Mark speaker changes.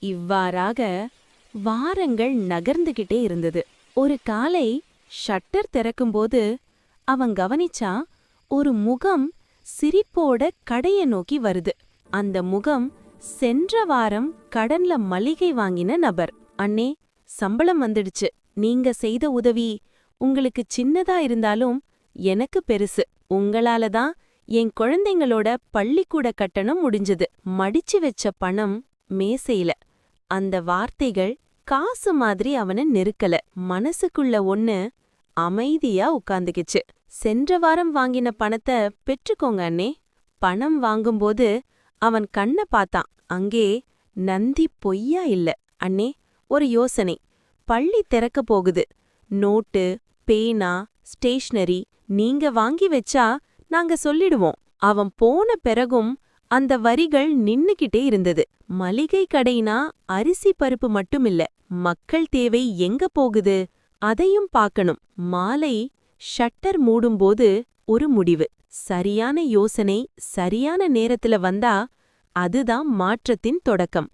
Speaker 1: இவ்வாறாக வாரங்கள் நகர்ந்துகிட்டே இருந்தது. ஒரு காலை ஷட்டர் திறக்கும்போது அவன் கவனிச்சான், ஒரு முகம் சிரிப்போட கடைய நோக்கி வருது. அந்த முகம் சென்ற வாரம் கடன்ல மளிகை வாங்கின நபர். அண்ணே, சம்பளம் வந்துடுச்சு. நீங்க செய்த உதவி உங்களுக்கு சின்னதா இருந்தாலும் எனக்கு பெருசு. உங்களால தான் என் குழந்தைங்களோட பள்ளிக்கூட கட்டணம் முடிஞ்சது. மடிச்சு வச்ச பணம் மேசையில. அந்த வார்த்தைகள் காசு மாதிரி அவனை நெருக்கல. மனசுக்குள்ள ஒண்ணு அமைதியா உட்கார்ந்துக்கிச்சு. சென்ற வாரம் வாங்கின பணத்தை பெற்றுக்கோங்க அண்ணே. பணம் வாங்கும்போது அவன் கண்ண பார்த்தான். அங்கே நந்தி பொய்யா இல்ல. அண்ணே, ஒரு யோசனை. பள்ளி திறக்க போகுது. நோட்டு, பேனா, ஸ்டேஷனரி நீங்க வாங்கி வச்சா நாங்க சொல்லிடுவோம். அவன் போன பிறகும் அந்த வரிகள் நின்னுக்கிட்டே இருந்தது. மளிகை கடைனா அரிசி பருப்பு மட்டுமில்ல, மக்கள் தேவை எங்க போகுது அதையும் பார்க்கணும். மாலை ஷட்டர் மூடும்போது ஒரு முடிவு. சரியான யோசனை சரியான நேரத்துல வந்தா அதுதான் மாற்றத்தின் தொடக்கம்.